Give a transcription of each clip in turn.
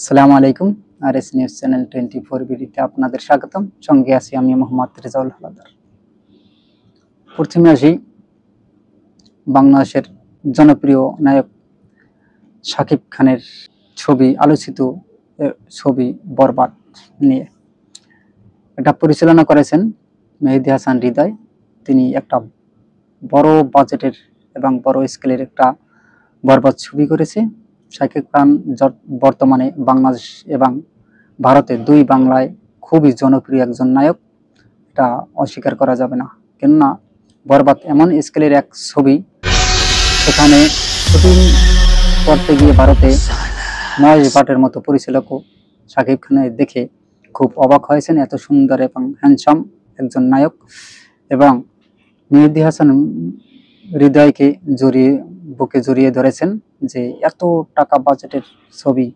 আসসালামু আলাইকুম। RS news channel 24 বিডিতে আপনাদের স্বাগতম। সঙ্গে আছি আমি মোহাম্মদ রেজাউল হাওলাদার। প্রথমে আসি বাংলাদেশের জনপ্রিয় নায়ক শাকিব খানের আলোচিত ছবি বরবাদ নিয়ে। এটা পরিচালনা করেছেন মেহেদী হাসান হৃদয়। তিনি একটা বড় বাজেটের এবং বড় স্কেলের একটা বরবাদ ছবি করেছে। শাকিব খান বর্তমানে বাংলাদেশ এবং ভারতে দুই বাংলায় খুবই জনপ্রিয় একজন নায়ক, এটা অস্বীকার করা যাবে না। কেননা বরবাদ এমন স্কেলের এক ছবি, সেখানে শুটিং করতে গিয়ে ভারতে মহেশ ভাটের মতো পরিচালকও শাকিব খানের দেখে খুব অবাক হয়েছেন। এত সুন্দর এবং হ্যান্ডসাম একজন নায়ক, এবং মেহেদী হাসান হৃদয়কে বুকে জড়িয়ে ধরেছেন যে এত টাকা বাজেটের ছবি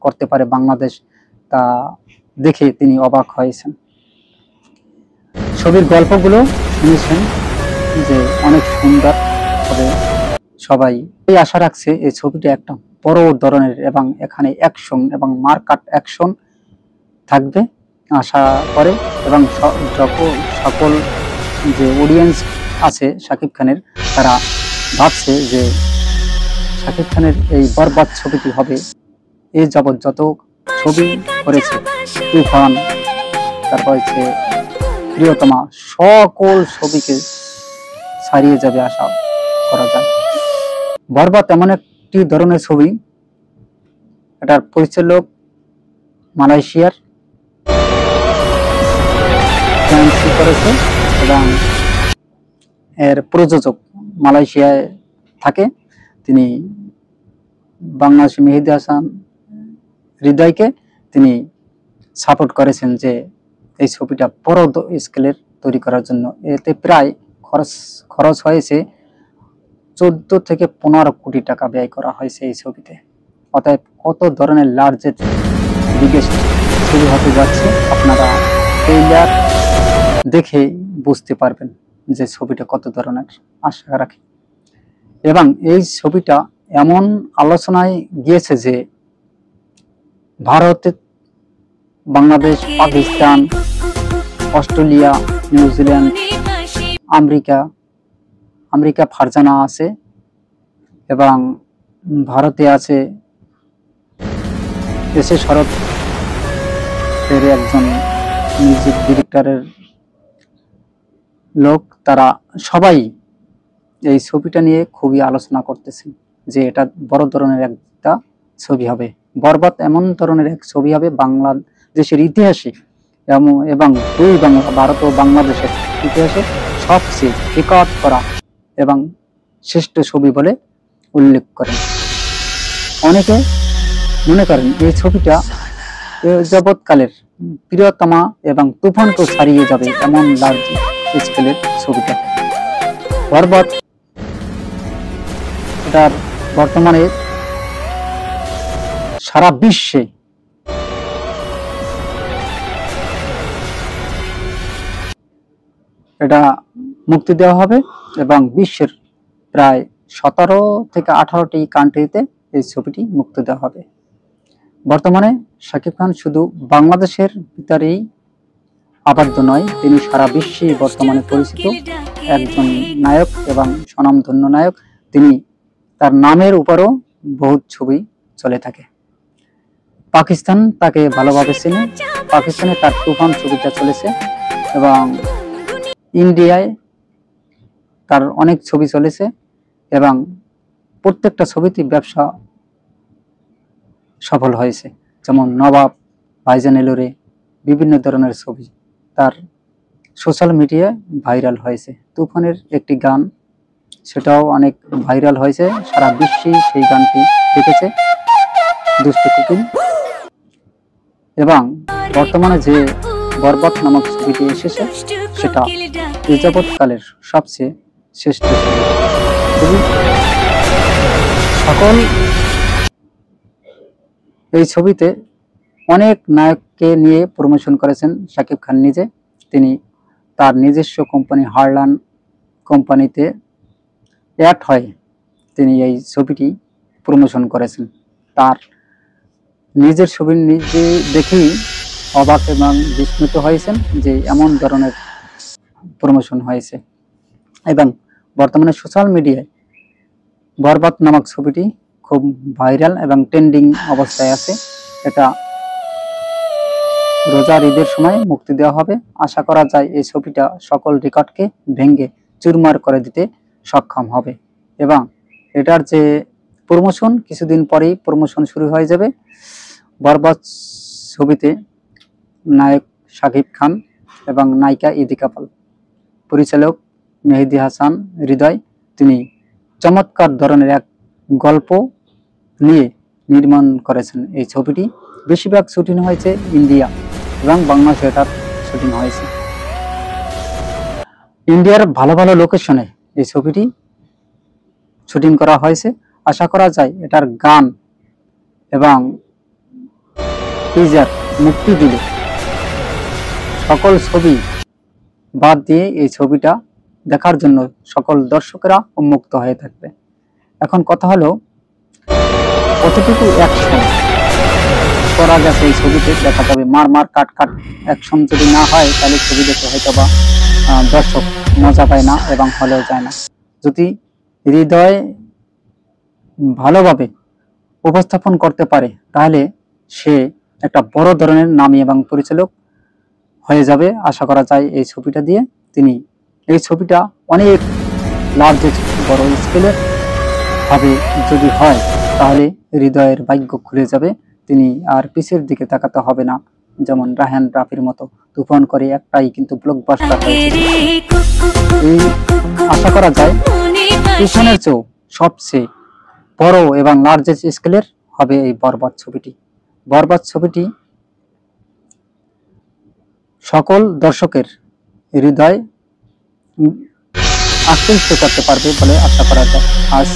করতে পারে বাংলাদেশ, তা দেখে তিনি অবাক হয়েছেন। ছবির গল্পগুলো শুনেছেন যে অনেক সুন্দর হবে। সবাই এই আশা রাখছে এই ছবিটা একটা বড় ধরনের এবং এখানে অ্যাকশন এবং মারকাট অ্যাকশন থাকবে আশা করে, এবং সকল যে অডিয়েন্স আছে শাকিব খানের, তারা ভাবছে যে শাকিব খানের এই বরবাদ ছবিটি হবে এই যাবৎ যত ছবি করেছে, তুফান, তারপর হচ্ছে প্রিয়তমা, সকল ছবিকে ছাড়িয়ে যাবে আশা করা যায়। বরবাদ এমন একটি ধরনের ছবি, এটার পরিচালক মালয়েশিয়ার করেছে এবং এর প্রযোজক মালয়েশিয়ায় থাকে। তিনি বাংলাদেশি মেহেদী হাসান হৃদয়কে তিনি সাপোর্ট করেছেন যে এই ছবিটা বড় স্কেলের তৈরি করার জন্য। এতে প্রায় খরচ হয়েছে 14 থেকে 15 কোটি টাকা ব্যয় করা হয়েছে এই ছবিতে। অতএব কত ধরনের লার্জেস্ট বিগেস্ট ছবি হতে যাচ্ছে, আপনারা ট্রেইলার দেখে বুঝতে পারবেন যে ছবিটা কত ধরনের। আশা রাখি এবং এই ছবিটা এমন আলোচনায় গিয়েছে যে ভারতে, Bangladesh, Pakistan, Australia, New Zealand, America Farzana আছে, এবং ভারতে আছে এসে শরৎ এর একজন মিউজিক ডিরেক্টরের লোক, তারা সবাই এই ছবিটা নিয়ে খুবই আলোচনা করতেছেন যে এটা বড় ধরনের একটা ছবি হবে। বরবাদ এমন ধরনের এক ছবি হবে বাংলাদেশের ইতিহাসে এবং দুই বাংলা, ভারত ও বাংলাদেশের ইতিহাসে সবচেয়ে রেকর্ড করা এবং শ্রেষ্ঠ ছবি বলে উল্লেখ করেন। অনেকে মনে করেন এই ছবিটা যাবৎকালের প্রিয়তমা এবং তুফানকেও ছাড়িয়ে যাবে এমন লার্জ স্কেলের ছবিটা। বরবাদ এটার বর্তমানে সারা বিশ্বে এটা মুক্তি দেওয়া হবে এবং বিশ্বের প্রায় 17 থেকে 18টি কান্ট্রিতে এই ছবিটি মুক্তি দেওয়া হবে। বর্তমানে শাকিব খান শুধু বাংলাদেশের ভিতরেই আবদ্ধ নয়, তিনি সারা বিশ্বে বর্তমানে পরিচিত একজন নায়ক এবং স্বনামধন্য নায়ক। তিনি তার নামের উপরও বহুত ছবি চলে থাকে। পাকিস্তান তাকে ভালোভাবে চেনে, পাকিস্তানে তার তুফান ছবিটা চলেছে, এবং ইন্ডিয়ায় তার অনেক ছবি চলেছে, এবং প্রত্যেকটা ছবিতে ব্যবসা সফল হয়েছে। যেমন নবাব, ভাইজান এলোরে, বিভিন্ন ধরনের ছবি তার সোশ্যাল মিডিয়ায় ভাইরাল হয়েছে। তুফানের একটি গান, সেটাও অনেক ভাইরাল হয়েছে, সারা বিশ্বে সেই গানটি দেখেছে দুষ্ট কুকুর। এবং বর্তমানে যে বরবাদ নামক ছবিটি এসেছে, সেটা এই যাবৎকালের সবচেয়ে শ্রেষ্ঠ ছবি। সকল এই ছবিতে অনেক নায়ককে নিয়ে প্রমোশন করেছেন শাকিব খান নিজে। তিনি তার নিজস্ব কোম্পানি হারলান কোম্পানিতে অ্যাড হয়ে তিনি এই ছবিটি প্রমোশন করেছেন। তার নিজের ছবি নিজে দেখেই অবাক এবং বিস্মিত হয়েছেন যে এমন ধরনের প্রমোশন হয়েছে। এবং বর্তমানে সোশ্যাল মিডিয়ায় বরবাদ নামক ছবিটি খুব ভাইরাল এবং ট্রেন্ডিং অবস্থায় আছে। এটা রোজার ঈদের সময় মুক্তি দেওয়া হবে। আশা করা যায় এই ছবিটা সকল রেকর্ডকে ভেঙে চুরমার করে দিতে সক্ষম হবে এবং এটার যে প্রমোশন কিছুদিন পরেই প্রমোশন শুরু হয়ে যাবে। বরবাদ ছবিতে নায়ক শাকিব খান এবং নায়িকা ইদিকা পাল, পরিচালক মেহেদী হাসান হৃদয়। তিনি চমৎকার ধরনের এক গল্প নিয়ে নির্মাণ করেছেন এই ছবিটি। বেশিরভাগ শুটিং হয়েছে ইন্ডিয়া এবং বাংলাদেশে এটার শুটিং হয়েছে। ইন্ডিয়ার ভালো ভালো লোকেশনে এই ছবিটি শুটিং করা হয়েছে। আশা করা যায় এটার গান এবং টিজার মুক্তি দিলে সকল ছবি বাদ দিয়ে এই ছবিটা দেখার জন্য সকল দর্শকেরা উন্মুক্ত হয়ে থাকবে। এখন কথা হলো কতটুকু অ্যাকশন করা গেছে এই ছবিতে দেখা যাবে। মার কাট অ্যাকশন যদি না হয় তাহলে ছবি দেখতে হয়তো বা দর্শক মজা পায় না এবং হলেও যায় না। যদি হৃদয় ভালোভাবে উপস্থাপন করতে পারে তাহলে সে একটা বড় ধরনের নামী এবং পরিচালক হয়ে যাবে। আশা করা যায় এই ছবিটা দিয়ে। তিনি এই ছবিটা অনেক লার্জেস্ট বড় স্কেলের হবে। যদি হয় তাহলে হৃদয়ের ভাগ্য খুলে যাবে। তিনি আর পিছের দিকে তাকাতে হবে না, যেমন রায়হান রাফির মতো তুফান করে একটাই কিন্তু ব্লকবাস্টার হয়েছে। এই আশা করা যায় তুফানের চেয়েও সবচেয়ে বড় এবং লার্জেস্ট স্কেলের হবে এই বরবাদ ছবিটি। বরবাদ ছবিটি সকল দর্শকের হৃদয় আকৃষ্ট করতে পারবে বলে আশা করা যায়। আজ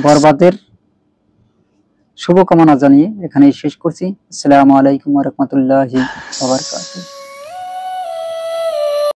বরবাদের শুভকামনা জানিয়ে এখানেই শেষ করছি। আসসালামু আলাইকুম ওয়া রাহমাতুল্লাহি ওয়া বারাকাতুহু।